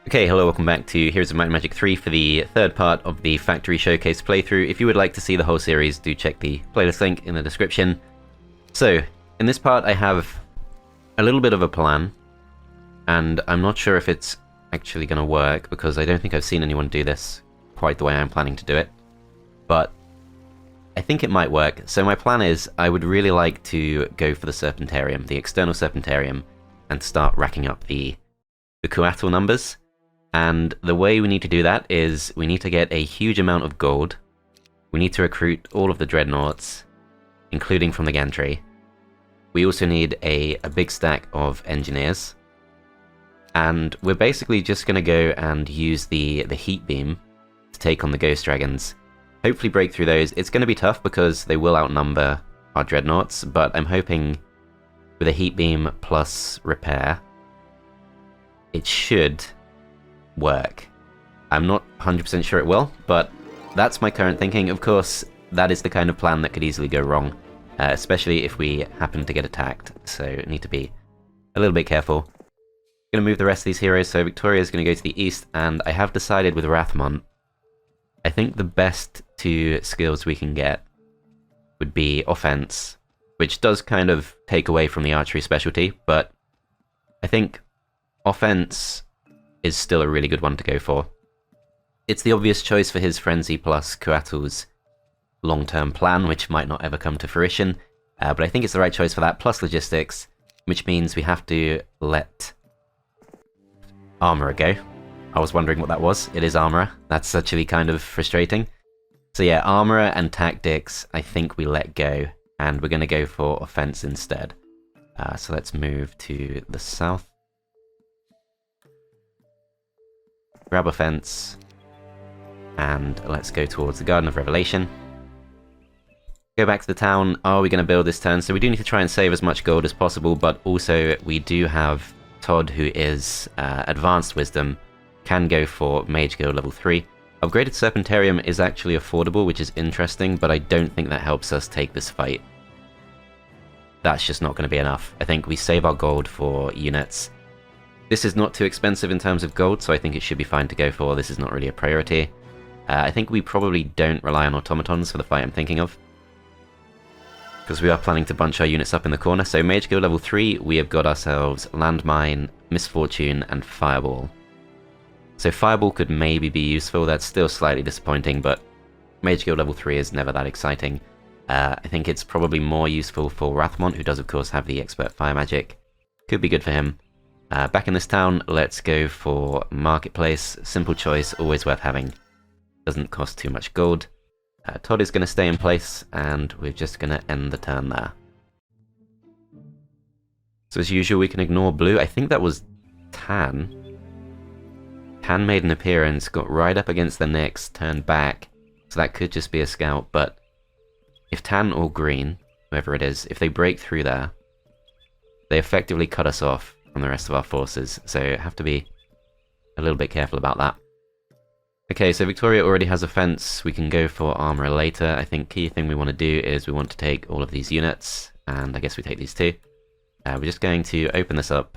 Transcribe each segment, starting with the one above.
Okay, hello, welcome back to Heroes of Might and Magic 3 for the third part of the Factory Showcase playthrough. If you would like to see the whole series, do check the playlist link in the description. So, in this part I have a little bit of a plan, and I'm not sure if it's actually going to work, because I don't think I've seen anyone do this quite the way I'm planning to do it. But I think it might work. So my plan is, I would really like to go for the Serpentarium, the external Serpentarium, and start racking up the coatl numbers. And the way we need to do that is we need to get a huge amount of gold. We need to recruit all of the dreadnoughts, including from the gantry. We also need a big stack of engineers. And we're basically just going to go and use the heat beam to take on the ghost dragons. Hopefully break through those. It's going to be tough because they will outnumber our dreadnoughts, but I'm hoping with a heat beam plus repair, it should work. I'm not 100% sure it will, but that's my current thinking. Of course, that is the kind of plan that could easily go wrong, especially if we happen to get attacked, so need to be a little bit careful. I'm going to move the rest of these heroes, so Victoria's going to go to the east, and I have decided with Wrathmont, I think the best two skills we can get would be offense, which does kind of take away from the archery specialty, but I think offense is still a really good one to go for. It's the obvious choice for his Frenzy plus Coatl's long-term plan, which might not ever come to fruition, but I think it's the right choice for that, plus logistics, which means we have to let Armourer go. I was wondering what that was. It is Armourer. That's actually kind of frustrating. So yeah, Armourer and Tactics, I think we let go, and we're going to go for Offense instead. So let's move to the south. Grab Offense, and let's go towards the Garden of Revelation. Go back to the town. Are we going to build this turn? So we do need to try and save as much gold as possible, but also we do have Todd, who is Advanced Wisdom, can go for Mage Guild level 3. Upgraded Serpentarium is actually affordable, which is interesting, but I don't think that helps us take this fight. That's just not going to be enough. I think we save our gold for units. This is not too expensive in terms of gold, so I think it should be fine to go for. This is not really a priority. I think we probably don't rely on automatons for the fight I'm thinking of, because we are planning to bunch our units up in the corner. So Mage Guild level 3, we have got ourselves Landmine, Misfortune, and Fireball. So Fireball could maybe be useful. That's still slightly disappointing, but Mage Guild level 3 is never that exciting. I think it's probably more useful for Wrathmont, who does of course have the Expert Fire Magic. Could be good for him. Back in this town, let's go for Marketplace. Simple choice, always worth having. Doesn't cost too much gold. Todd is going to stay in place, and we're just going to end the turn there. So as usual, we can ignore blue. I think that was Tan. Tan made an appearance, got right up against the Nyx, turned back. So that could just be a scout, but if Tan or green, whoever it is, if they break through there, they effectively cut us off from the rest of our forces, so have to be a little bit careful about that. Okay, so Victoria already has a fence. We can go for Armourer later. I think key thing we want to do is we want to take all of these units, and I guess we take these two. We're just going to open this up.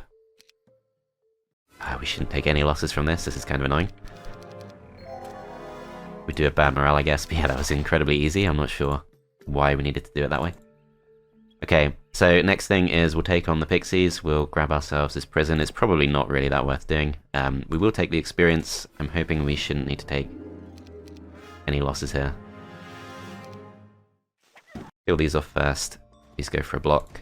We shouldn't take any losses from this. This is kind of annoying. We do have bad morale, I guess, but yeah, that was incredibly easy. I'm not sure why we needed to do it that way. Okay, so next thing is we'll take on the Pixies, we'll grab ourselves this prison. It's probably not really that worth doing. We will take the experience. I'm hoping we shouldn't need to take any losses here. Kill these off first. These go for a block.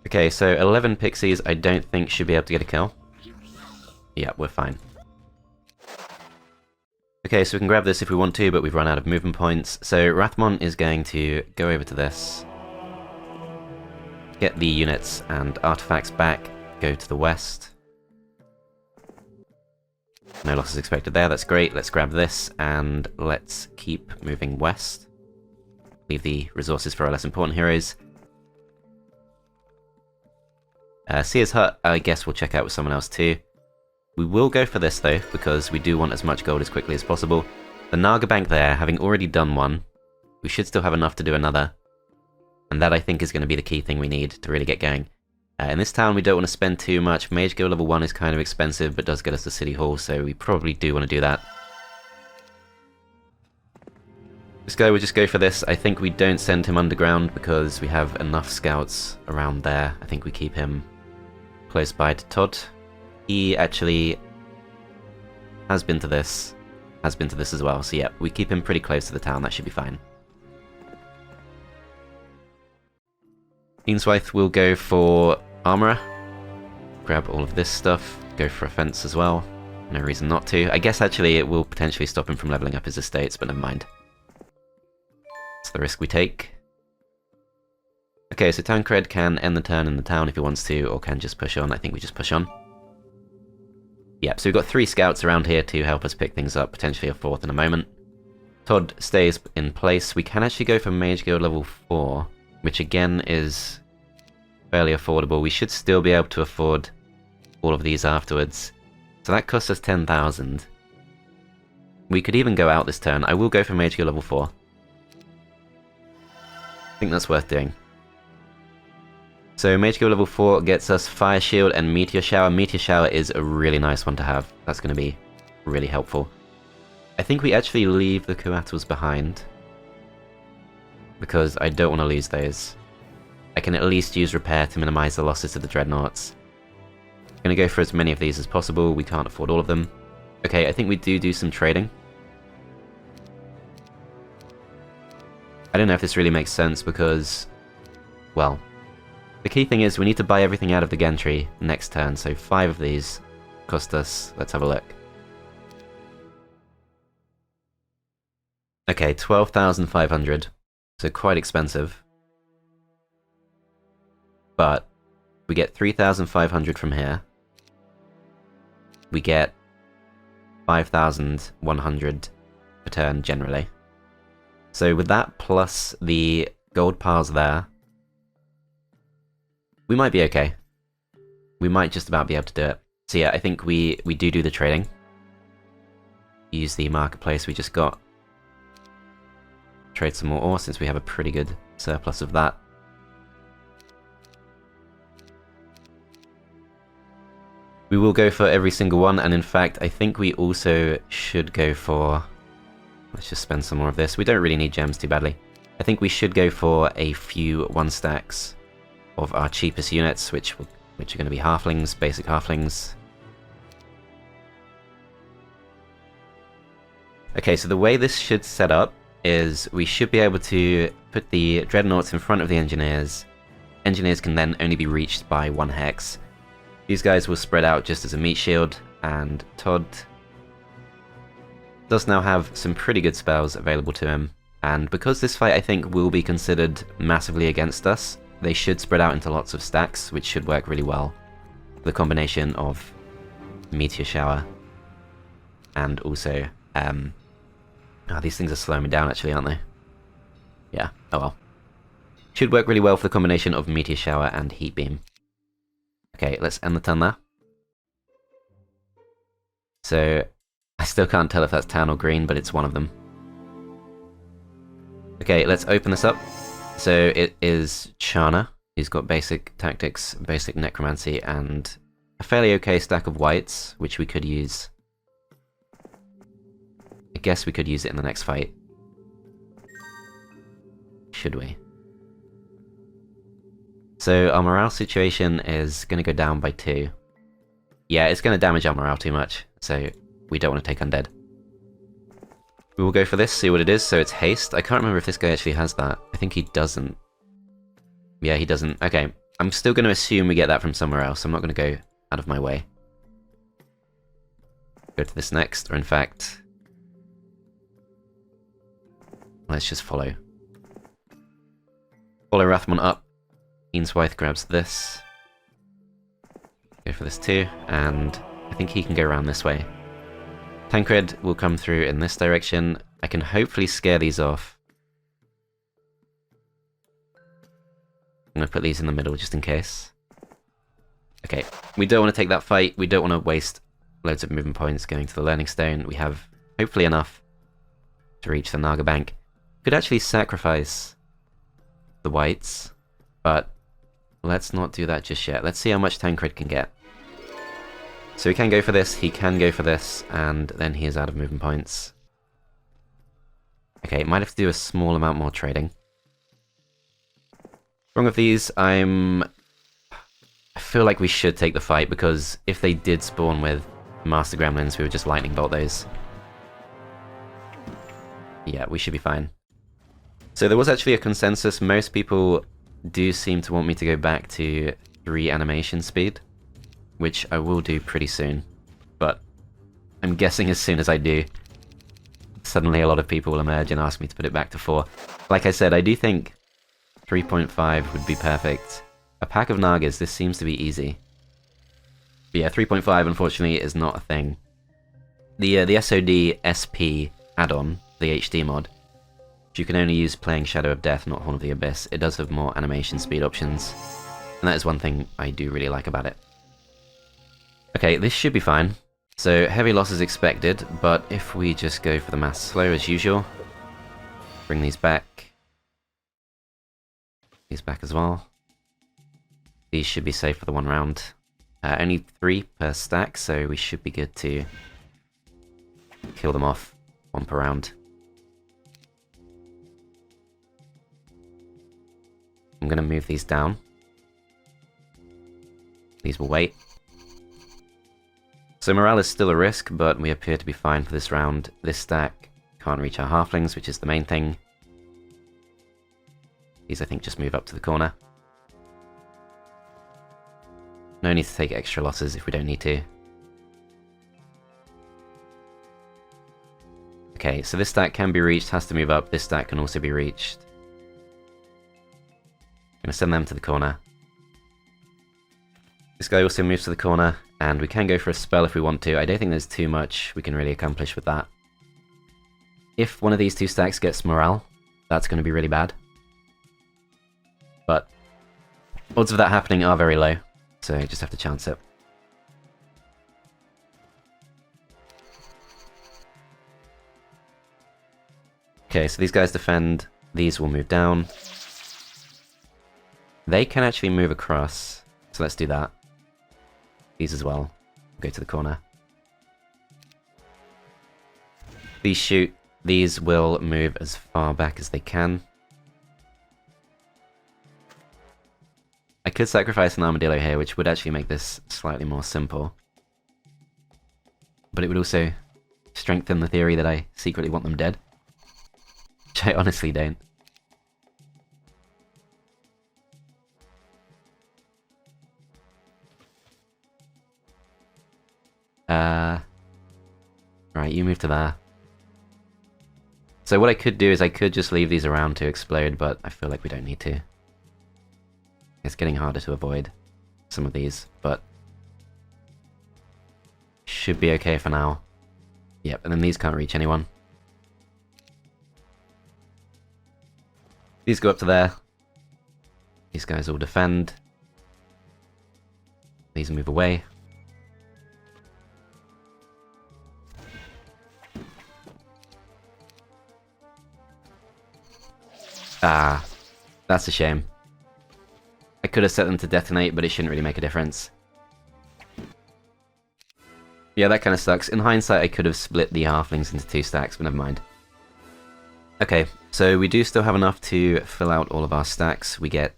Okay, so 11 Pixies I don't think should be able to get a kill. Yeah, we're fine. Okay, so we can grab this if we want to, but we've run out of movement points. So Wrathmont is going to go over to this, get the units and artifacts back, go to the west. No losses expected there, that's great. Let's grab this, and let's keep moving west. Leave the resources for our less important heroes. Seer's Hut, I guess we'll check out with someone else too. We will go for this though, because we do want as much gold as quickly as possible. The Naga bank there, having already done one, we should still have enough to do another. And that I think is going to be the key thing we need to really get going. In this town, we don't want to spend too much. Mage Guild level 1 is kind of expensive, but does get us to City Hall, so we probably do want to do that. This guy will just go for this. I think we don't send him underground because we have enough scouts around there. I think we keep him close by to Todd. He actually has been to this as well, so yeah, we keep him pretty close to the town. That should be fine. Eanswythe will go for Armourer, grab all of this stuff, go for Offense as well. No reason not to. I guess actually it will potentially stop him from leveling up his estates, but never mind. It's the risk we take. Okay, so Tancred can end the turn in the town if he wants to, or can just push on. I think we just push on. Yep, so we've got 3 scouts around here to help us pick things up, potentially a 4th in a moment. Todd stays in place. We can actually go for Mage Guild level 4, which again is fairly affordable. We should still be able to afford all of these afterwards. So that costs us 10,000. We could even go out this turn. I will go for Mage Guild level 4. I think that's worth doing. So Mage Guild level 4 gets us Fire Shield and Meteor Shower. Meteor Shower is a really nice one to have. That's going to be really helpful. I think we actually leave the Coatls behind, because I don't want to lose those. I can at least use Repair to minimize the losses to the Dreadnoughts. I'm going to go for as many of these as possible. We can't afford all of them. Okay, I think we do some trading. I don't know if this really makes sense because, well, the key thing is we need to buy everything out of the Gentry next turn, so 5 of these cost us, let's have a look. Okay, 12,500, so quite expensive. But we get 3,500 from here. We get 5,100 per turn generally. So with that plus the gold piles there, we might be okay. We might just about be able to do it. So yeah, I think we do the trading. Use the marketplace we just got. Trade some more ore since we have a pretty good surplus of that. We will go for every single one, and in fact I think we also should go for... Let's just spend some more of this. We don't really need gems too badly. I think we should go for a few 1-stacks of our cheapest units, which are going to be halflings, basic halflings. Okay, so the way this should set up is we should be able to put the Dreadnoughts in front of the Engineers. Engineers can then only be reached by 1 hex. These guys will spread out just as a meat shield, and Todd does now have some pretty good spells available to him. And because this fight I think will be considered massively against us, they should spread out into lots of stacks, which should work really well. The combination of Meteor Shower and also... these things are slowing me down actually, aren't they? Yeah, oh well. Should work really well for the combination of Meteor Shower and Heat Beam. Okay, let's end the turn there. So, I still can't tell if that's tan or green, but it's one of them. Okay, let's open this up. So it is Chana, who's got basic tactics, basic necromancy, and a fairly okay stack of whites, which we could use. I guess we could use it in the next fight. Should we? So our morale situation is going to go down by 2. Yeah, it's going to damage our morale too much, so we don't want to take undead. We will go for this, see what it is. So it's haste. I can't remember if this guy actually has that. I think he doesn't. Yeah, he doesn't. Okay, I'm still going to assume we get that from somewhere else. I'm not going to go out of my way. Go to this next, or in fact... let's just follow. Follow Wrathmont up. Eanswythe grabs this. Go for this too, and I think he can go around this way. Tancred will come through in this direction. I can hopefully scare these off. I'm going to put these in the middle just in case. Okay, we don't want to take that fight. We don't want to waste loads of movement points going to the Learning Stone. We have hopefully enough to reach the Naga Bank. Could actually sacrifice the whites, but let's not do that just yet. Let's see how much Tancred can get. So he can go for this, he can go for this, and then he is out of movement points. Okay, might have to do a small amount more trading. Wrong with these, I feel like we should take the fight, because if they did spawn with Master Gremlins, we would just lightning bolt those. Yeah, we should be fine. So there was actually a consensus. Most people do seem to want me to go back to 3 animation speed, which I will do pretty soon. But I'm guessing as soon as I do, suddenly a lot of people will emerge and ask me to put it back to 4. Like I said, I do think 3.5 would be perfect. A pack of Nagas, this seems to be easy. But yeah, 3.5 unfortunately is not a thing. The SOD SP add-on, the HD mod, which you can only use playing Shadow of Death, not Horn of the Abyss, it does have more animation speed options. And that is one thing I do really like about it. Okay, this should be fine. So heavy losses expected, but if we just go for the mass slow as usual, bring these back. These back as well. These should be safe for the 1 round. Only 3 per stack, so we should be good to kill them off 1 per round. I'm going to move these down. These will wait. So morale is still a risk, but we appear to be fine for this round. This stack can't reach our halflings, which is the main thing. These, I think, just move up to the corner. No need to take extra losses if we don't need to. Okay, so this stack can be reached, has to move up. This stack can also be reached. I'm going to send them to the corner. This guy also moves to the corner, and we can go for a spell if we want to. I don't think there's too much we can really accomplish with that. If one of these 2 stacks gets morale, that's going to be really bad. But odds of that happening are very low, so you just have to chance it. Okay, so these guys defend, these will move down. They can actually move across, so let's do that. These as well. Go to the corner. These shoot. These will move as far back as they can. I could sacrifice an armadillo here, which would actually make this slightly more simple. But it would also strengthen the theory that I secretly want them dead. Which I honestly don't. Right, you move to there. So what I could do is I could just leave these around to explode, but I feel like we don't need to. It's getting harder to avoid some of these, but should be okay for now. Yep, and then these can't reach anyone. These go up to there. These guys all defend. These move away. Ah, that's a shame. I could have set them to detonate, but it shouldn't really make a difference. Yeah, that kind of sucks. In hindsight, I could have split the halflings into 2 stacks, but never mind. Okay, so we do still have enough to fill out all of our stacks. We get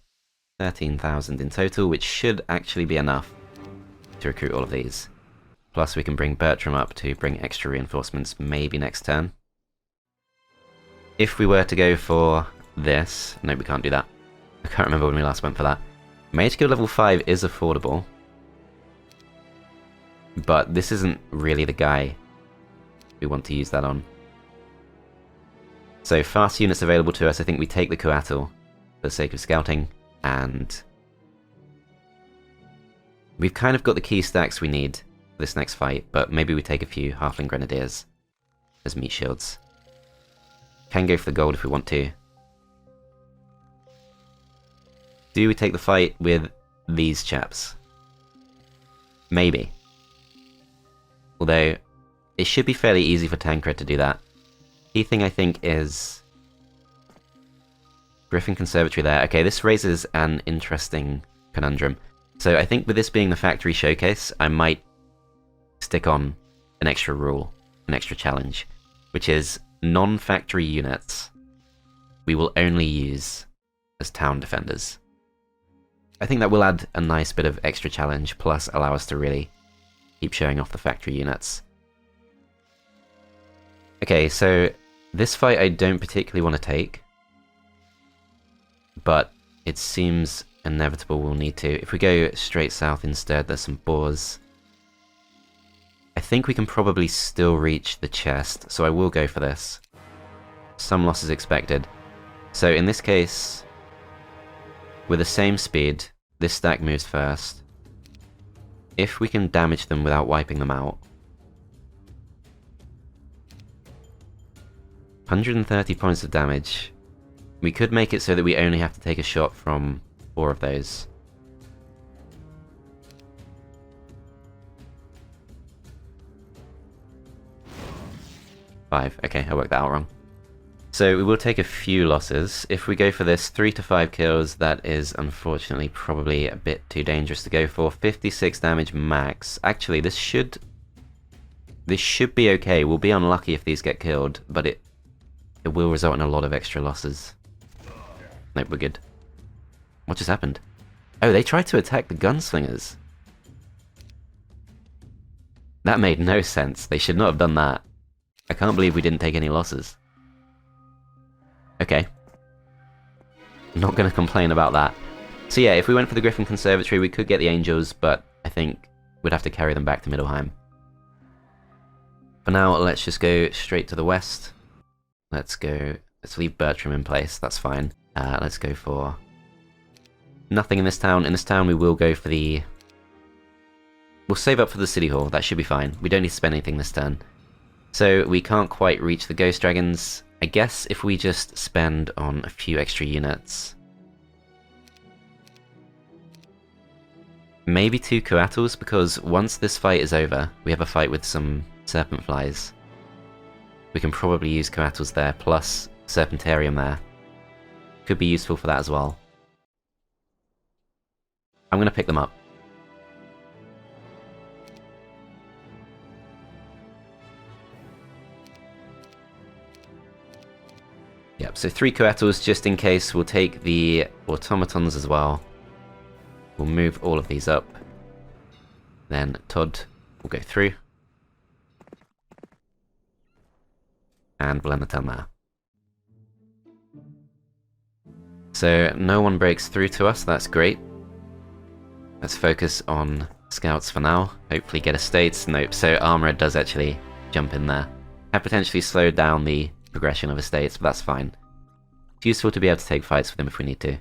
13,000 in total, which should actually be enough to recruit all of these. Plus, we can bring Bertram up to bring extra reinforcements maybe next turn. If we were to go for this... No, we can't do that. I can't remember when we last went for that. Mage Guild level 5 is affordable. But this isn't really the guy we want to use that on. So fast units available to us, I think we take the Coatl for the sake of scouting, and we've kind of got the key stacks we need for this next fight, but maybe we take a few Halfling Grenadiers as meat shields. Can go for the gold if we want to. Do we take the fight with these chaps? Maybe. Although, it should be fairly easy for Tancred to do that. Key thing I think is Griffin Conservatory there. Okay, this raises an interesting conundrum. So I think with this being the factory showcase, I might stick on an extra rule, an extra challenge, which is non-factory units we will only use as town defenders. I think that will add a nice bit of extra challenge, plus allow us to really keep showing off the factory units. Okay, so this fight I don't particularly want to take, but it seems inevitable we'll need to. If we go straight south instead, there's some boars. I think we can probably still reach the chest, so I will go for this. Some losses expected. So in this case, with the same speed, this stack moves first. If we can damage them without wiping them out. 130 points of damage. We could make it so that we only have to take a shot from 4 of those. Five. Okay, I worked that out wrong. So we will take a few losses. If we go for this 3 to 5 kills, that is unfortunately probably a bit too dangerous to go for. 56 damage max. Actually, this should be okay. We'll be unlucky if these get killed, but it will result in a lot of extra losses. Nope, we're good. What just happened? Oh, they tried to attack the gunslingers. That made no sense. They should not have done that. I can't believe we didn't take any losses. Okay. Not gonna complain about that. So yeah, if we went for the Griffin Conservatory, we could get the Angels, but I think we'd have to carry them back to Middelheim. For now, let's just go straight to the west. Let's leave Bertram in place, that's fine. Let's go for nothing in this town. In this town we will go for the... We'll save up for the City Hall, that should be fine. We don't need to spend anything this turn. So we can't quite reach the Ghost Dragons. I guess if we just spend on a few extra units. Maybe 2 Coatls, because once this fight is over, we have a fight with some Serpent Flies. We can probably use Coatls there, plus Serpentarium there. Could be useful for that as well. I'm going to pick them up. Yep, so 3 Coatls just in case. We'll take the automatons as well. We'll move all of these up. Then Todd will go through. And we'll end the turn there. So no one breaks through to us, that's great. Let's focus on scouts for now. Hopefully get estates. Nope, so armourer does actually jump in there. Have potentially slowed down the progression of estates, but that's fine. It's useful to be able to take fights with them if we need to.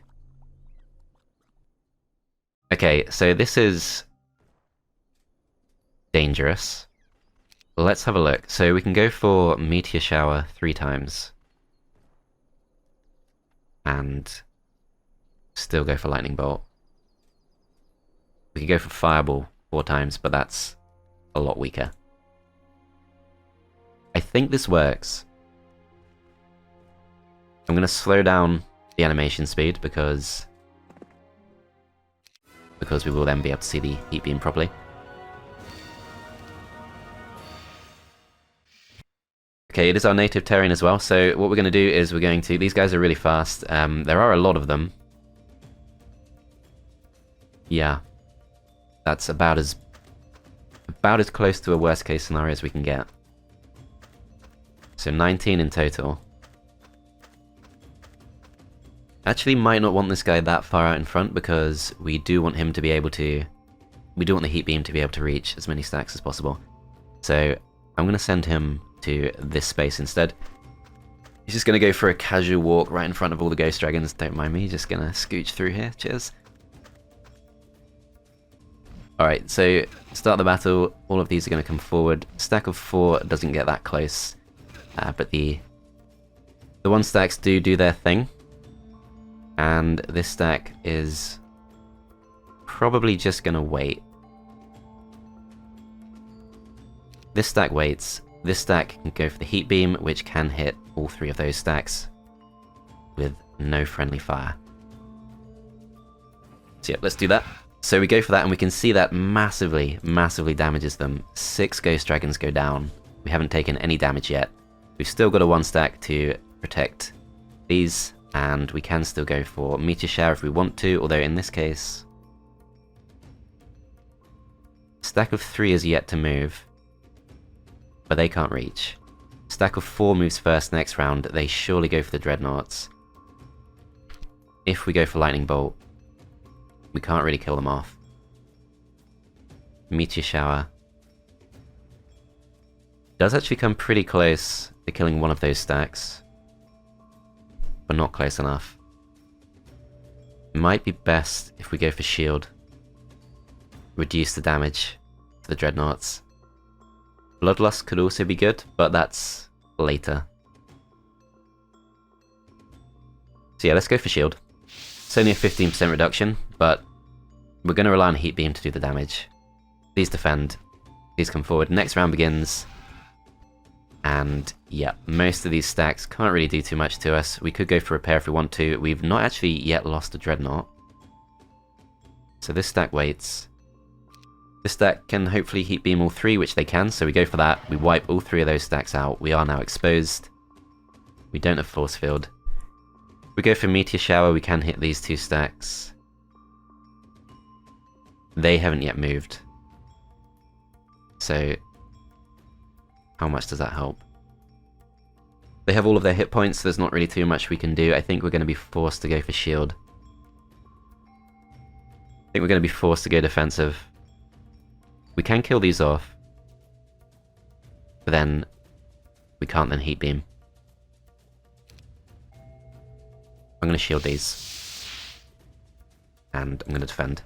Okay, so this is dangerous. Let's have a look. So we can go for Meteor Shower 3 times. And still go for Lightning Bolt. We could go for Fireball 4 times, but that's a lot weaker. I think this works. I'm going to slow down the animation speed because we will then be able to see the heat beam properly. Okay, it is our native terrain as well, so what we're going to do is we're going to... These guys are really fast. There are a lot of them. Yeah. That's about as close to a worst case scenario as we can get. So 19 in total. Actually might not want this guy that far out in front because we do want him to be able to... We do want the heat beam to be able to reach as many stacks as possible. So I'm going to send him to this space instead. He's just going to go for a casual walk right in front of all the Ghost Dragons. Don't mind me, just going to scooch through here. Cheers. Alright, so start the battle. All of these are going to come forward. Stack of 4 doesn't get that close. But the 1 stacks do their thing. And this stack is probably just going to wait. This stack waits. This stack can go for the heat beam, which can hit all 3 of those stacks with no friendly fire. So yeah, let's do that. So we go for that, and we can see that massively, massively damages them. 6 Ghost Dragons go down. We haven't taken any damage yet. We've still got a 1 stack to protect these, and we can still go for Meteor Shower if we want to, although in this case... Stack of 3 is yet to move, but they can't reach. Stack of 4 moves first next round, they surely go for the Dreadnoughts. If we go for Lightning Bolt, we can't really kill them off. Meteor Shower does actually come pretty close to killing one of those stacks, but not close enough. Might be best if we go for Shield. Reduce the damage to the Dreadnoughts. Bloodlust could also be good, but that's later. So yeah, let's go for Shield. It's only a 15% reduction, but we're going to rely on Heat Beam to do the damage. Please defend. Please come forward. Next round begins. And yeah, most of these stacks can't really do too much to us. We could go for Repair if we want to. We've not actually yet lost a Dreadnought. So this stack waits. This stack can hopefully Heat Beam all 3, which they can, so we go for that. We wipe all 3 of those stacks out. We are now exposed. We don't have Force Field. We go for Meteor Shower, we can hit these 2 stacks. They haven't yet moved. So, how much does that help? They have all of their hit points, so there's not really too much we can do. I think we're going to be forced to go for Shield. I think we're going to be forced to go defensive. We can kill these off, but then we can't then Heat Beam. I'm going to shield these, and I'm going to defend.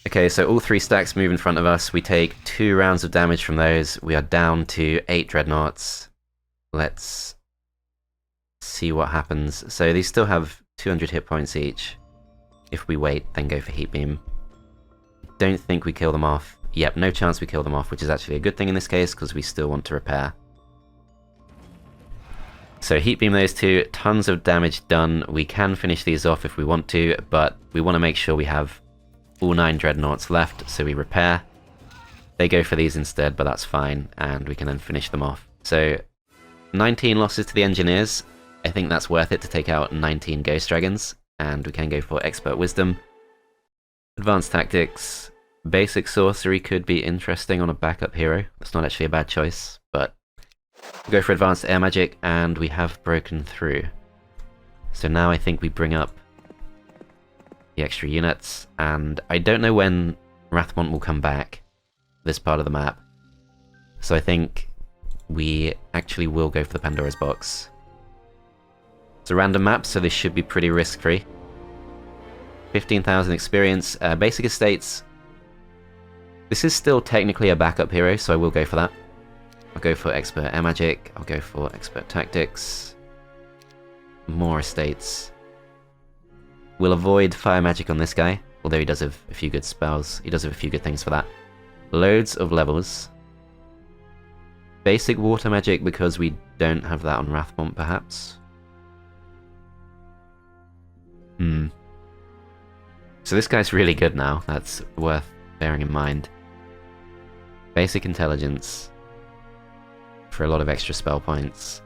Okay, so all 3 stacks move in front of us. We take 2 rounds of damage from those. We are down to 8 Dreadnoughts. Let's see what happens. So these still have 200 hit points each. If we wait, then go for Heat Beam. Don't think we kill them off. Yep, no chance we kill them off, which is actually a good thing in this case, because we still want to repair. So Heat Beam those 2, tons of damage done. We can finish these off if we want to, but we want to make sure we have all 9 Dreadnoughts left, so we repair. They go for these instead, but that's fine, and we can then finish them off. So 19 losses to the Engineers. I think that's worth it to take out 19 Ghost Dragons. And we can go for Expert Wisdom. Advanced Tactics. Basic Sorcery could be interesting on a backup hero. That's not actually a bad choice, but we'll go for Advanced Air Magic, and we have broken through. So now I think we bring up the extra units, and I don't know when Wrathmont will come back, this part of the map. So I think we actually will go for the Pandora's Box. It's a random map, so this should be pretty risk-free. 15,000 experience. Basic Estates. This is still technically a backup hero, so I will go for that. I'll go for Expert Air Magic. I'll go for Expert Tactics. More Estates. We'll avoid Fire Magic on this guy, although he does have a few good spells. He does have a few good things for that. Loads of levels. Basic Water Magic, because we don't have that on Wrathmont, perhaps. So this guy's really good now. That's worth bearing in mind. Basic Intelligence for a lot of extra spell points.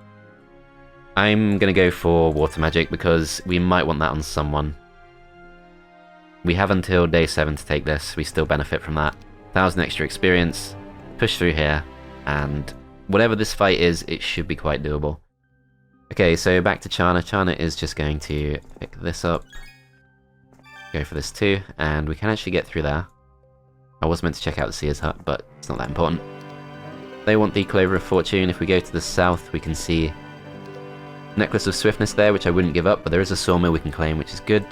I'm gonna go for Water Magic because we might want that on someone. We have until day 7 to take this. We still benefit from that. 1,000 extra experience. Push through here, and whatever this fight is, it should be quite doable. Okay, so back to Chana. Chana is just going to pick this up. Go for this too, and we can actually get through there. I was meant to check out the Seer's Hut, but it's not that important. They want the Clover of Fortune. If we go to the south, we can see Necklace of Swiftness there, which I wouldn't give up, but there is a Sawmill we can claim, which is good.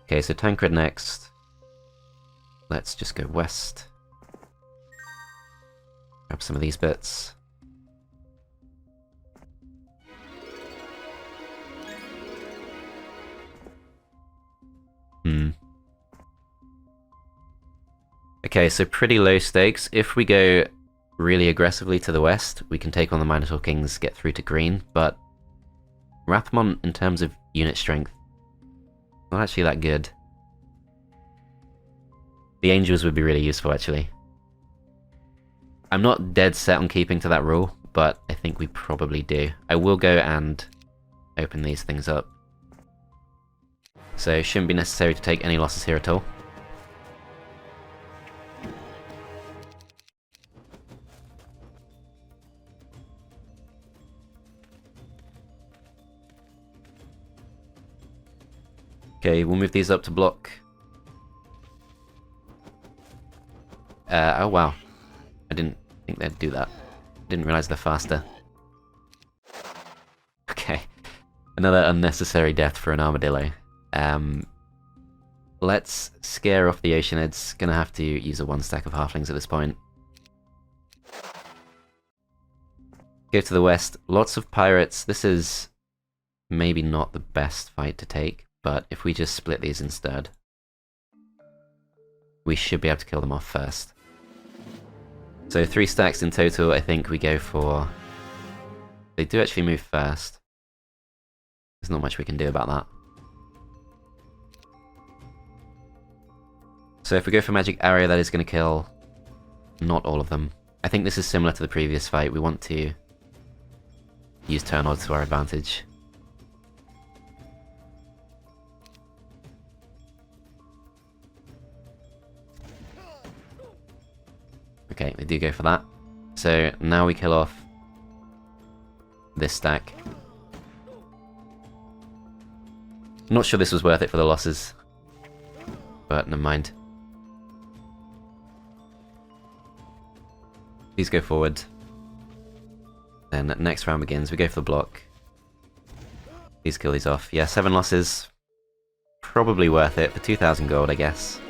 Okay, so Tancred next. Let's just go west. Grab some of these bits. Okay, so pretty low stakes. If we go really aggressively to the west, we can take on the Minotaur Kings, get through to green, but Wrathmont, in terms of unit strength. Not actually that good. The angels would be really useful, actually. I'm not dead set on keeping to that rule, but I think we probably do. I will go and open these things up. So, shouldn't be necessary to take any losses here at all. Okay, we'll move these up to block. Oh wow. I didn't think they'd do that. Didn't realize they're faster. Okay. Another unnecessary death for an armadillo. Let's scare off the Oceanids. Gonna have to use a 1 stack of halflings at this point. Go to the west. Lots of pirates. This is maybe not the best fight to take, but if we just split these instead, we should be able to kill them off first. So 3 stacks in total. I think we go for... They do actually move first. There's not much we can do about that. So if we go for magic arrow, that is going to kill not all of them. I think this is similar to the previous fight. We want to use turn odds to our advantage. Okay, they do go for that. So now we kill off this stack. Not sure this was worth it for the losses, but never mind. These go forward. Then next round begins, we go for the block. These kill these off. Yeah, 7 losses. Probably worth it for 2,000 gold, I guess.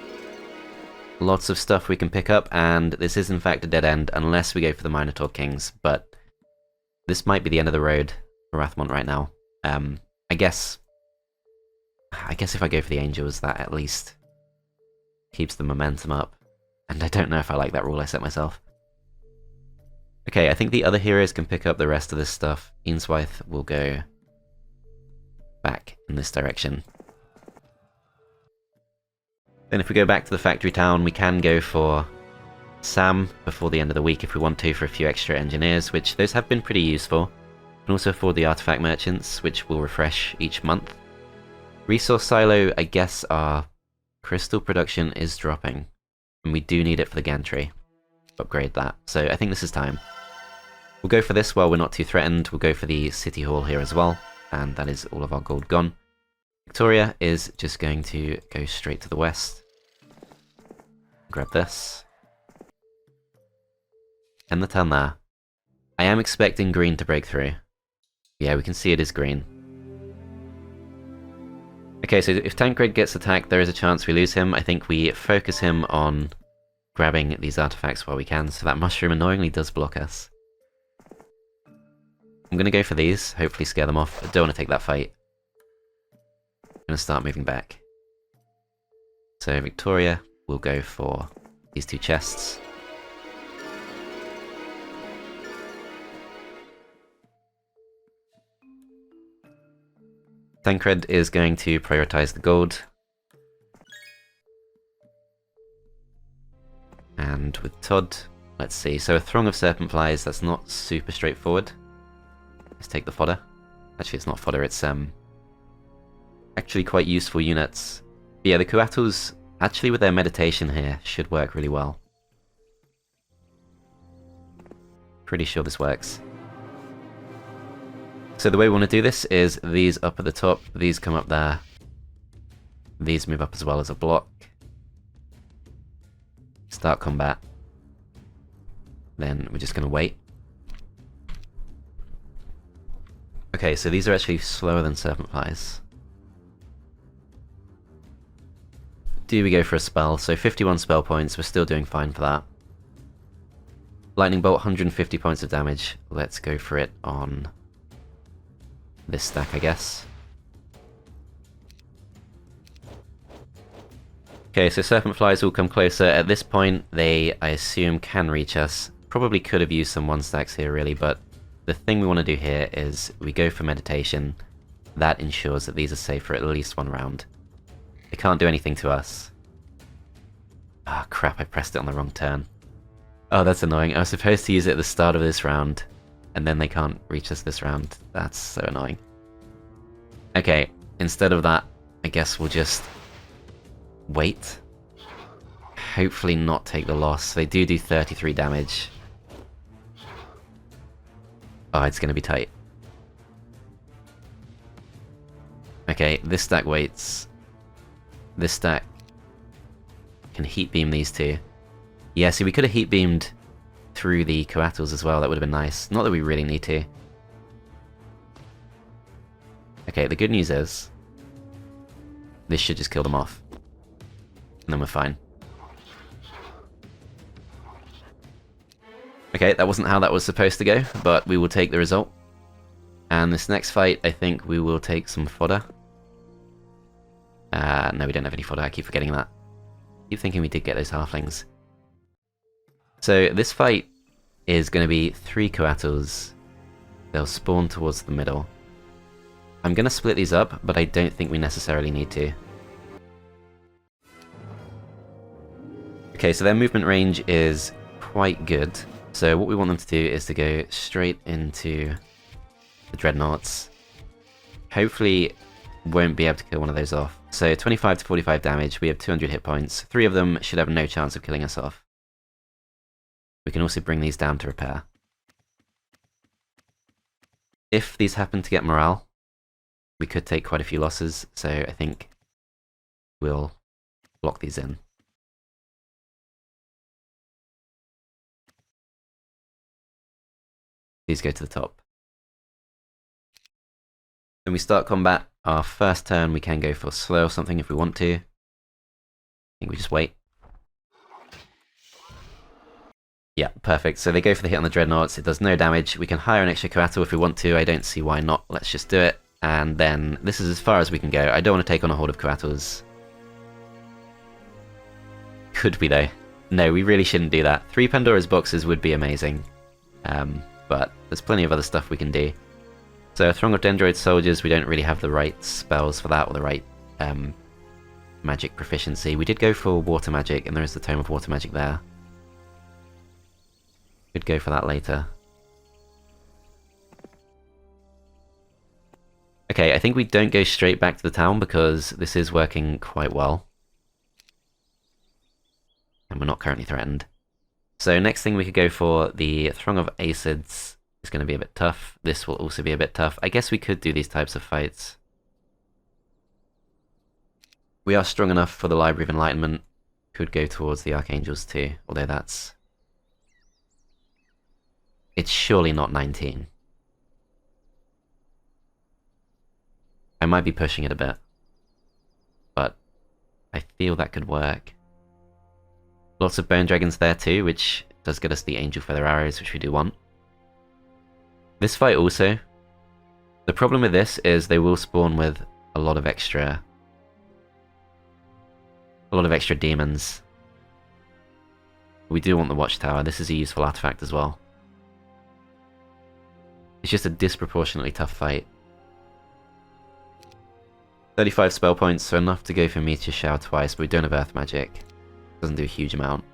Lots of stuff we can pick up, and this is in fact a dead end unless we go for the Minotaur Kings, but this might be the end of the road for Wrathmont right now. I guess if I go for the Angels, that at least keeps the momentum up, and I don't know if I like that rule I set myself. Okay, I think the other heroes can pick up the rest of this stuff. Eanswythe will go back in this direction. Then if we go back to the factory town, we can go for Sam before the end of the week if we want to, for a few extra engineers, which those have been pretty useful. And also for the artifact merchants, which will refresh each month. Resource silo, I guess our crystal production is dropping, and we do need it for the gantry. Upgrade that, so I think this is time. We'll go for this while we're not too threatened. We'll go for the city hall here as well, and that is all of our gold gone. Victoria is just going to go straight to the west. Grab this. End the turn there. I am expecting green to break through. Yeah, we can see it is green. Okay, so if Tancred gets attacked, there is a chance we lose him. I think we focus him on grabbing these artifacts while we can, so that mushroom annoyingly does block us. I'm going to go for these, hopefully scare them off. I don't want to take that fight. I'm going to start moving back. So Victoria will go for these 2 chests. Tancred is going to prioritize the gold. And with Todd, let's see, so a throng of serpent flies, that's not super straightforward. Let's take the fodder. Actually, it's not fodder, it's actually quite useful units. But yeah, the Coatls, actually with their meditation here, should work really well. Pretty sure this works. So the way we want to do this is these up at the top, these come up there, these move up as well as a block. Start combat. Then we're just going to wait. Okay, so these are actually slower than serpent flies. Do we go for a spell? So 51 spell points, we're still doing fine for that. Lightning bolt, 150 points of damage. Let's go for it on this stack, I guess. Okay, so serpent flies will come closer. At this point, they, I assume, can reach us. Probably could have used some 1 stacks here, really, but the thing we want to do here is we go for meditation. that ensures that these are safe for at least one round. They can't do anything to us. Ah, crap, I pressed it on the wrong turn. Oh, that's annoying. I was supposed to use it at the start of this round, and then they can't reach us this round. That's so annoying. Okay, instead of that, I guess we'll just wait. Hopefully not take the loss. They do 33 damage. Oh, it's going to be tight. Okay, this stack waits. This stack can heat beam these two. Yeah, see, we could have heat beamed through the coatls as well. That would have been nice. Not that we really need to. Okay, the good news is this should just kill them off. And then we're fine. Okay, that wasn't how that was supposed to go, but we will take the result. And this next fight, I think we will take some fodder. No, we don't have any fodder. I keep forgetting that. I keep thinking we did get those halflings. So this fight is going to be 3 coatls. They'll spawn towards the middle. I'm going to split these up, but I don't think we necessarily need to. Okay, so their movement range is quite good. So what we want them to do is to go straight into the dreadnoughts. Hopefully won't be able to kill one of those off. So 25 to 45 damage, we have 200 hit points. 3 of them should have no chance of killing us off. We can also bring these down to repair. If these happen to get morale, we could take quite a few losses, so I think we'll block these in. These go to the top. When we start combat, our first turn we can go for slow or something if we want to. I think we just wait. Yeah, perfect. So they go for the hit on the dreadnoughts, it does no damage. We can hire an extra coatl if we want to, I don't see why not. Let's just do it. And then this is as far as we can go. I don't want to take on a horde of coatls. Could we though? No, we really shouldn't do that. 3 Pandora's boxes would be amazing. But there's plenty of other stuff we can do. So a throng of Dendroid soldiers, we don't really have the right spells for that, or the right magic proficiency. We did go for water magic, and there is the Tome of Water Magic there. Could go for that later. Okay, I think we don't go straight back to the town because this is working quite well. And we're not currently threatened. So next thing we could go for, the Throng of Acids is going to be a bit tough. This will also be a bit tough. I guess we could do these types of fights. We are strong enough for the Library of Enlightenment. Could go towards the Archangels too, although that's... It's surely not 19. I might be pushing it a bit, but I feel that could work. Lots of Bone Dragons there too, which does get us the Angel Feather Arrows, which we do want. This fight also, the problem with this is they will spawn with a lot of extra demons. We do want the Watchtower. This is a useful artifact as well. It's just a disproportionately tough fight. 35 spell points, so enough to go for Meteor Shower twice, but we don't have Earth Magic. Doesn't do a huge amount.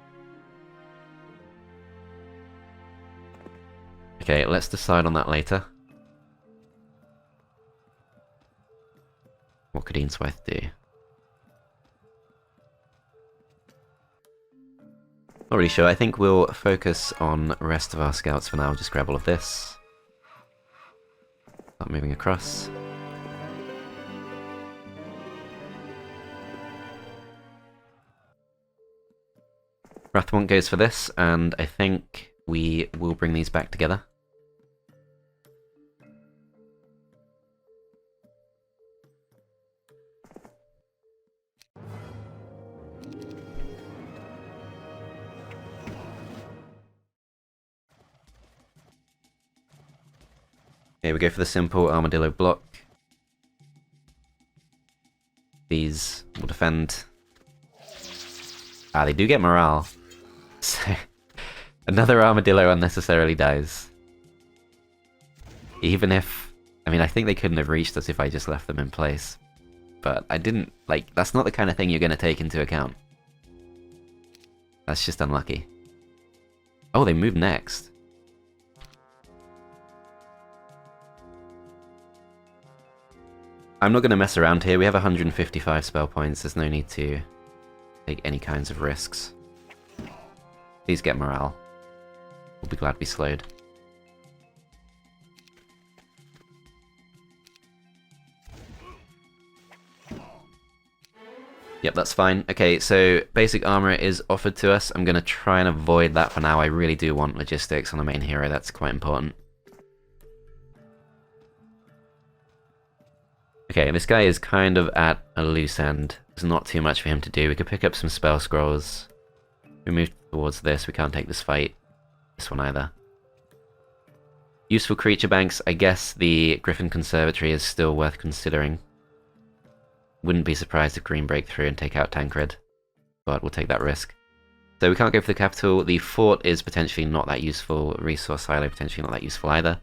Okay, let's decide on that later. What could Eanswythe do? Not really sure. I think we'll focus on the rest of our scouts for now. Just grab all of this. Start moving across. Wrathmont goes for this, and I think we will bring these back together. Okay, we go for the simple armadillo block. These will defend. Ah, they do get morale. So, another armadillo unnecessarily dies. Even if I mean, I think they couldn't have reached us if I just left them in place. But I didn't, like, that's not the kind of thing you're going to take into account. That's just unlucky. Oh, they moved next. I'm not going to mess around here. We have 155 spell points. There's no need to take any kinds of risks. Please get morale. We'll be glad to be slowed. Yep, that's fine. Okay, so basic armor is offered to us. I'm going to try and avoid that for now. I really do want logistics on the main hero. That's quite important. Okay, this guy is kind of at a loose end. There's not too much for him to do. We could pick up some spell scrolls. We move towards this. We can't take this fight. This one either. Useful creature banks. I guess the Griffin Conservatory is still worth considering. Wouldn't be surprised if Green break through and take out Tancred, but we'll take that risk. So we can't go for the capital. The fort is potentially not that useful. Resource silo potentially not that useful either.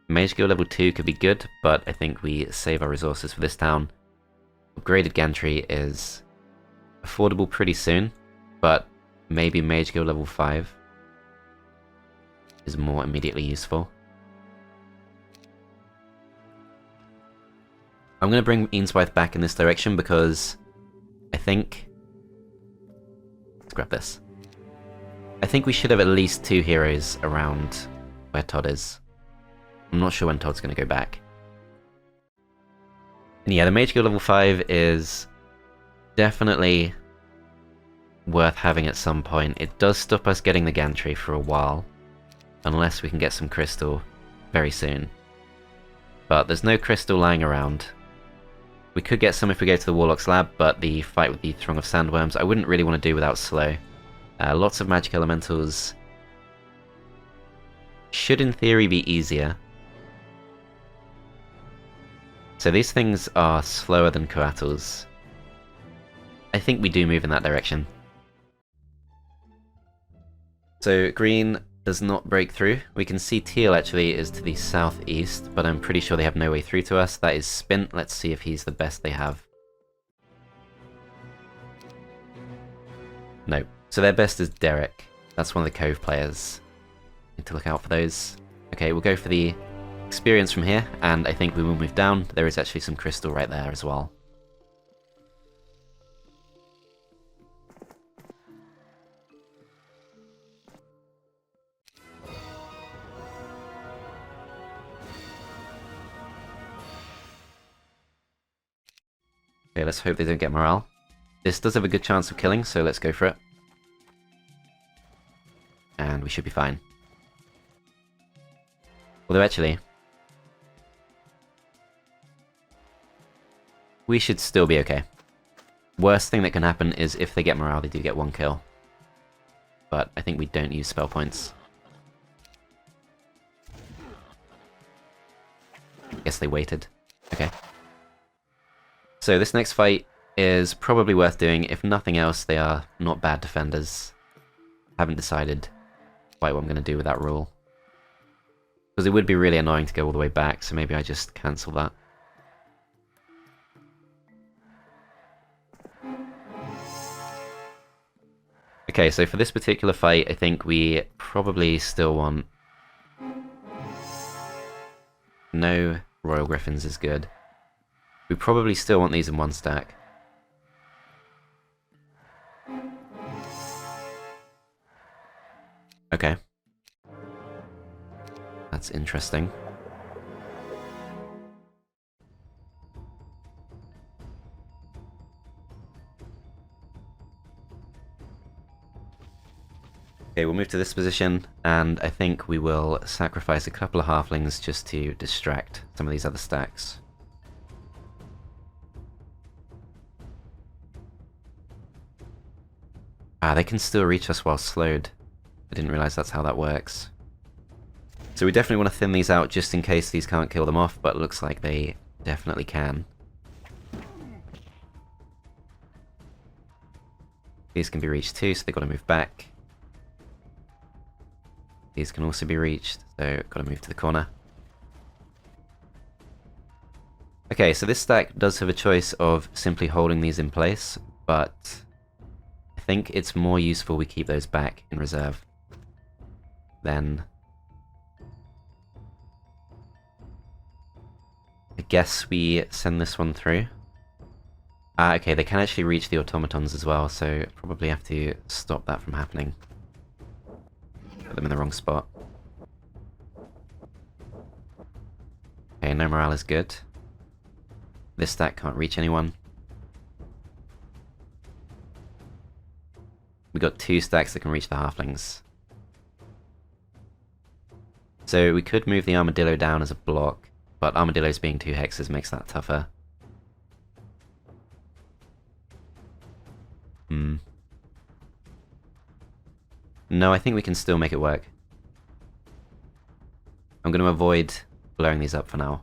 Mage Guild level 2 could be good, but I think we save our resources for this town. Upgraded Gantry is affordable pretty soon, but maybe Mage Guild level 5 is more immediately useful. I'm going to bring Eanswythe back in this direction because I think... Let's grab this. I think we should have at least 2 heroes around where Todd is. I'm not sure when Todd's going to go back. And yeah, the Mage Guild level 5 is definitely worth having at some point. It does stop us getting the Gantry for a while, unless we can get some crystal very soon. But there's no crystal lying around. We could get some if we go to the Warlock's lab, but the fight with the Throng of Sandworms I wouldn't really want to do without slow. Lots of magic elementals should in theory be easier. So these things are slower than Coatls. I think we do move in that direction. So green does not break through. We can see teal actually is to the southeast, but I'm pretty sure they have no way through to us. That is Spint. Let's see if he's the best they have. No. So their best is Derek. That's one of the Cove players. Need to look out for those. Okay, we'll go for the experience from here, and I think we will move down. There is actually some crystal right there as well. Okay, let's hope they don't get morale. This does have a good chance of killing, so let's go for it. And we should be fine. Although actually, we should still be okay. Worst thing that can happen is if they get morale, they do get 1 kill. But I think we don't use spell points. Guess they waited. Okay. So this next fight is probably worth doing. If nothing else, they are not bad defenders. Haven't decided quite what I'm going to do with that rule. Because it would be really annoying to go all the way back, so maybe I just cancel that. Okay, so for this particular fight, I think we probably still want... No Royal Griffins is good. We probably still want these in 1 stack. Okay. That's interesting. Okay, we'll move to this position, and I think we will sacrifice a couple of halflings just to distract some of these other stacks. Ah, they can still reach us while slowed. I didn't realize that's how that works. So we definitely want to thin these out just in case these can't kill them off, but it looks like they definitely can. These can be reached too, so they've got to move back. These can also be reached, so got to move to the corner. Okay, so this stack does have a choice of simply holding these in place, but I think it's more useful we keep those back in reserve. Then I guess we send this one through. Okay, they can actually reach the automatons as well, so probably have to stop that from happening. Put them in the wrong spot. Okay, no morale is good. This stack can't reach anyone. We got 2 stacks that can reach the halflings. So we could move the armadillo down as a block, but armadillos being 2 hexes makes that tougher. No, I think we can still make it work. I'm going to avoid blowing these up for now.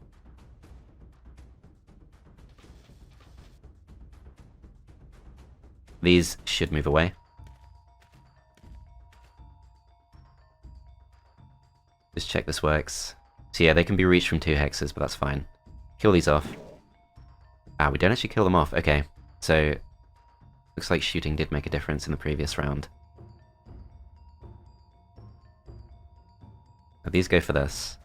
These should move away. Just check this works. So yeah, they can be reached from 2 hexes, but that's fine. Kill these off. Ah, we don't actually kill them off. Okay, so looks like shooting did make a difference in the previous round. Now these go for this.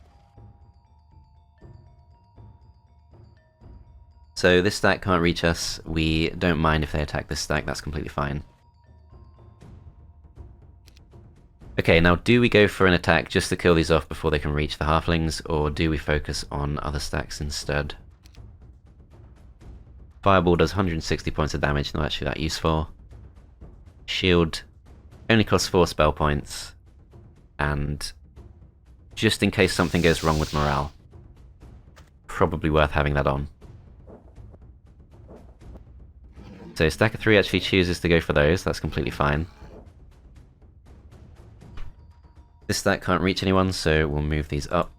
So this stack can't reach us. We don't mind if they attack this stack, that's completely fine. Okay, now do we go for an attack just to kill these off before they can reach the halflings, or do we focus on other stacks instead? Fireball does 160 points of damage, not actually that useful. Shield only costs 4 spell points, and just in case something goes wrong with morale, probably worth having that on. So stack of 3 actually chooses to go for those, that's completely fine. This stack can't reach anyone, so we'll move these up.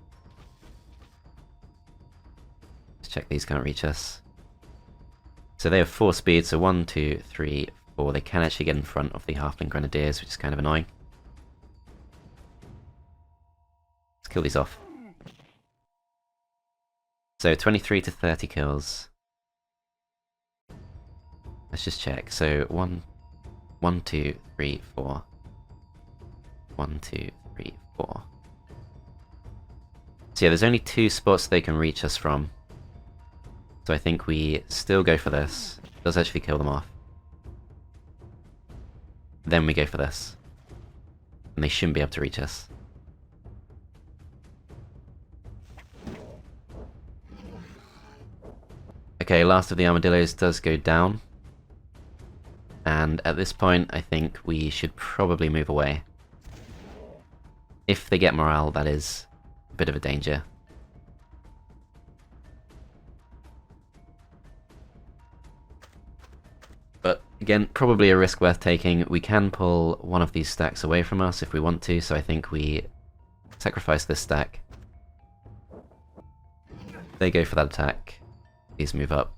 Let's check these can't reach us. So they have 4 speed, so 1, 2, 3, 4. They can actually get in front of the halfling grenadiers, which is kind of annoying. Let's kill these off. So 23 to 30 kills. Let's just check. So 1, 2, 3, 4. 1, 2, 3, 4. So yeah, there's only 2 spots they can reach us from. So I think we still go for this. It does actually kill them off. Then we go for this. And they shouldn't be able to reach us. Okay, last of the armadillos does go down. And at this point, I think we should probably move away. If they get morale, that is a bit of a danger. But again, probably a risk worth taking. We can pull one of these stacks away from us if we want to, so I think we sacrifice this stack. They go for that attack. These move up.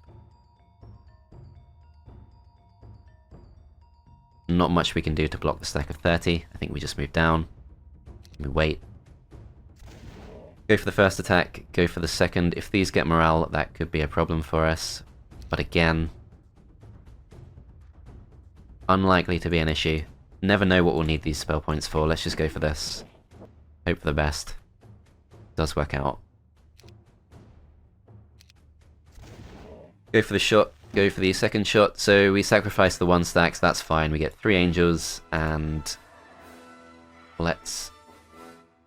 Not much we can do to block the stack of 30. I think we just move down. We wait. Go for the first attack, go for the second. If these get morale, that could be a problem for us. But again, unlikely to be an issue. Never know what we'll need these spell points for. Let's just go for this. Hope for the best. Does work out. Go for the shot. Go for the second shot. So we sacrifice the 1 stack, so that's fine. We get 3 angels, and let's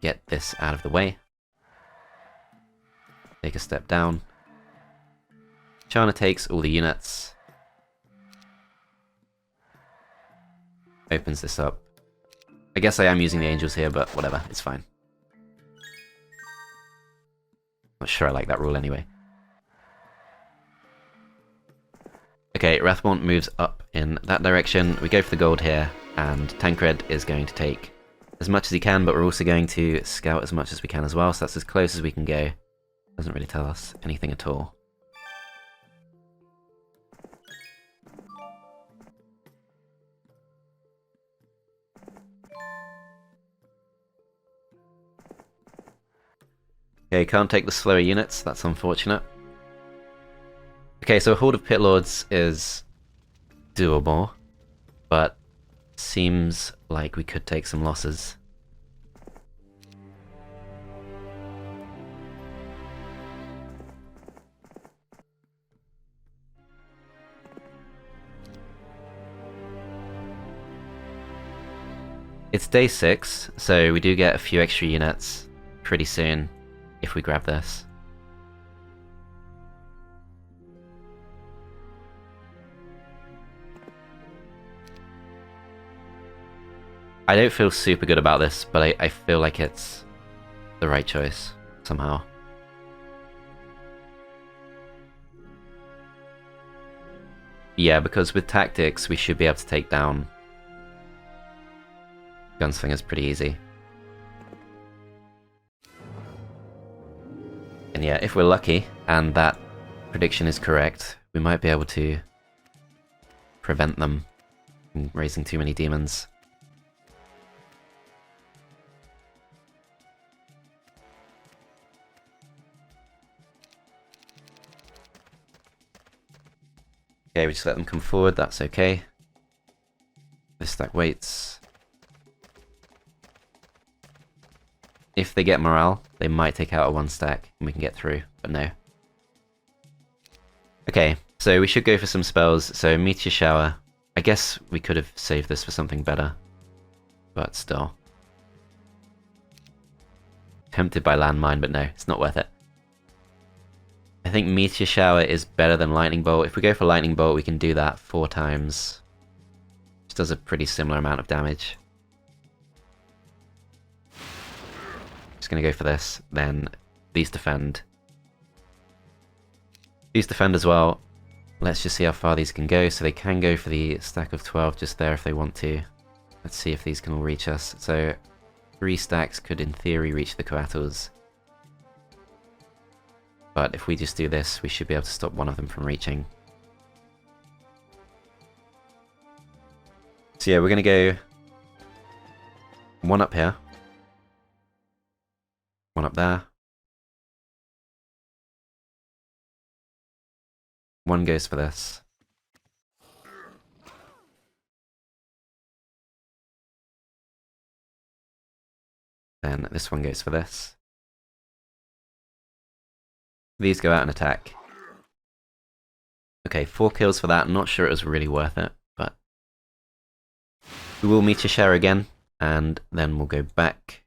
get this out of the way. Take a step down. Chana takes all the units. Opens this up. I guess I am using the angels here, but whatever, it's fine. Not sure I like that rule anyway. Okay, Wrathmont moves up in that direction. We go for the gold here, and Tancred is going to take as much as he can, but we're also going to scout as much as we can as well, so that's as close as we can go. Doesn't really tell us anything at all. Okay, can't take the slower units, that's unfortunate. Okay, so a horde of pit lords is doable, but seems like we could take some losses. It's day 6, so we do get a few extra units pretty soon if we grab this. I don't feel super good about this, but I feel like it's the right choice, somehow. Yeah, because with tactics we should be able to take down gunslingers pretty easy. And yeah, if we're lucky, and that prediction is correct, we might be able to prevent them from raising too many demons. Okay, we just let them come forward, that's okay. This stack waits. If they get morale, they might take out a 1 stack and we can get through, but no. Okay, so we should go for some spells. So Meteor Shower. I guess we could have saved this for something better, but still. Tempted by Landmine, but no, it's not worth it. I think Meteor Shower is better than Lightning Bolt. If we go for Lightning Bolt, we can do that 4 times. Which does a pretty similar amount of damage. Just gonna go for this, then these defend. These defend as well. Let's just see how far these can go. So they can go for the stack of 12 just there if they want to. Let's see if these can all reach us. So 3 stacks could in theory reach the Coatls. But if we just do this, we should be able to stop one of them from reaching. So yeah, we're gonna go 1 up here. 1 up there. 1 goes for this. Then this one goes for this. These go out and attack. Okay, 4 kills for that. I'm not sure it was really worth it, but we will Meteor Shower again, and then we'll go back.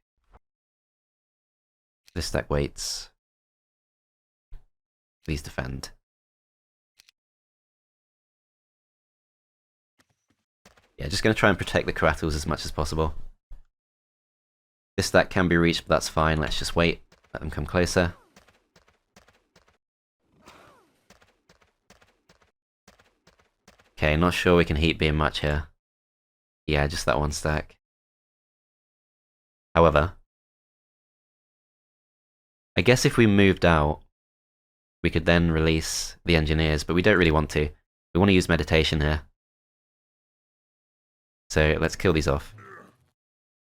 This stack waits. Please defend. Yeah, just going to try and protect the Coatls as much as possible. This stack can be reached, but that's fine. Let's just wait. Let them come closer. Okay, not sure we can heat beam much here. Yeah, just that 1 stack. However, I guess if we moved out, we could then release the engineers, but we don't really want to. We want to use meditation here. So let's kill these off.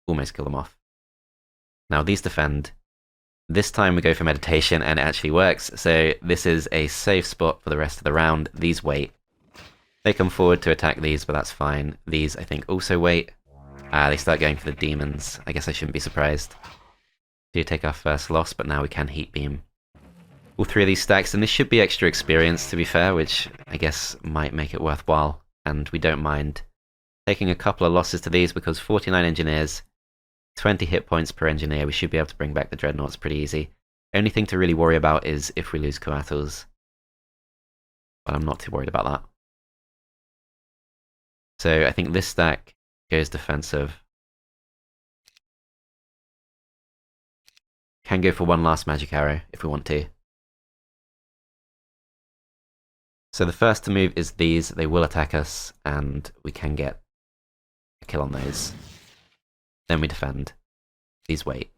Almost kill them off. Now these defend. This time we go for meditation and it actually works, so this is a safe spot for the rest of the round. These wait. They come forward to attack these, but that's fine. These, I think, also wait. They start going for the demons. I guess I shouldn't be surprised. Do take our first loss, but now we can heat beam all 3 of these stacks, and this should be extra experience, to be fair, which I guess might make it worthwhile, and we don't mind taking a couple of losses to these, because 49 engineers, 20 hit points per engineer, we should be able to bring back the Dreadnoughts pretty easy. Only thing to really worry about is if we lose Coatls, but I'm not too worried about that. So I think this stack goes defensive. Can go for 1 last magic arrow if we want to. So the first to move is these. They will attack us, and we can get a kill on those. Then we defend. These wait.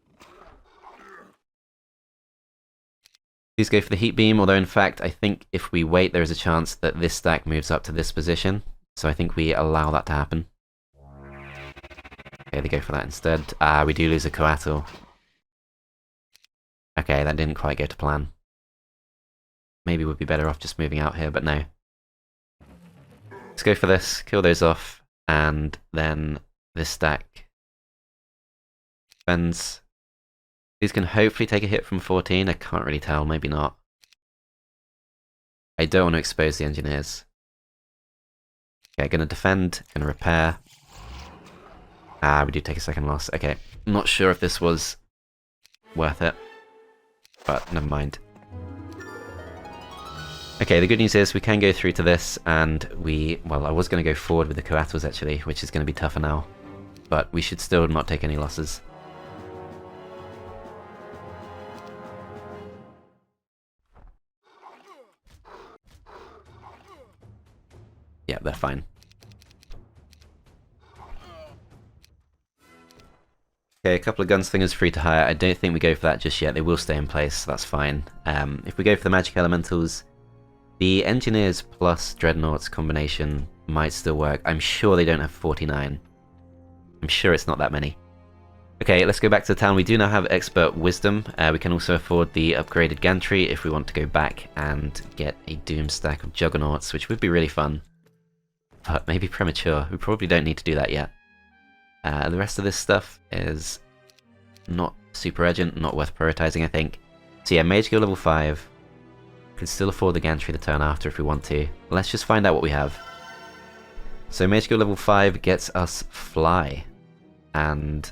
These go for the heat beam, although in fact I think if we wait there is a chance that this stack moves up to this position. So I think we allow that to happen. Okay, they go for that instead. We do lose a Coatl. Okay, that didn't quite go to plan. maybe we'd be better off just moving out here, but no. Let's go for this, kill those off, and then this stack defends. These can hopefully take a hit from 14, I can't really tell, maybe not. I don't want to expose the engineers. Okay, gonna defend, gonna repair. Ah, we do take a second loss. Okay, not sure if this was worth it, but never mind. Okay, the good news is we can go through to this, and well, I was going to go forward with the coatls actually, which is going to be tougher now, but we should still not take any losses. Yeah, they're fine. Okay, a couple of gunslingers free to hire. I don't think we go for that just yet. They will stay in place, so that's fine. If we go for the magic elementals, the engineers plus dreadnoughts combination might still work. I'm sure they don't have 49. I'm sure it's not that many. Okay, let's go back to the town. We do now have expert wisdom. We can also afford the upgraded gantry if we want to go back and get a doom stack of juggernauts, which would be really fun. But maybe premature. We probably don't need to do that yet. The rest of this stuff is not super urgent, not worth prioritizing, I think. So yeah, mage skill level 5. Can still afford the gantry the turn after if we want to. Let's just find out what we have. So mage skill level 5 gets us fly. And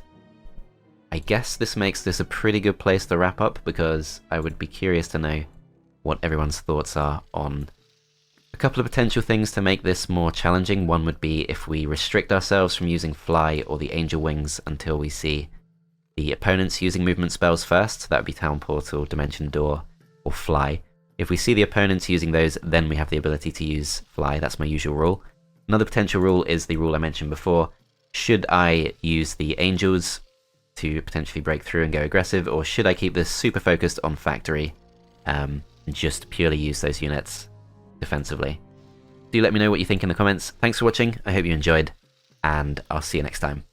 I guess this makes this a pretty good place to wrap up, because I would be curious to know what everyone's thoughts are on a couple of potential things to make this more challenging. One would be if we restrict ourselves from using fly or the angel wings until we see the opponents using movement spells first. That would be town portal, dimension door, or fly. If we see the opponents using those, then we have the ability to use fly. That's my usual rule. Another potential rule is the rule I mentioned before. Should I use the angels to potentially break through and go aggressive, or should I keep this super focused on factory and just purely use those units defensively? Do let me know what you think in the comments. Thanks for watching, I hope you enjoyed, and I'll see you next time.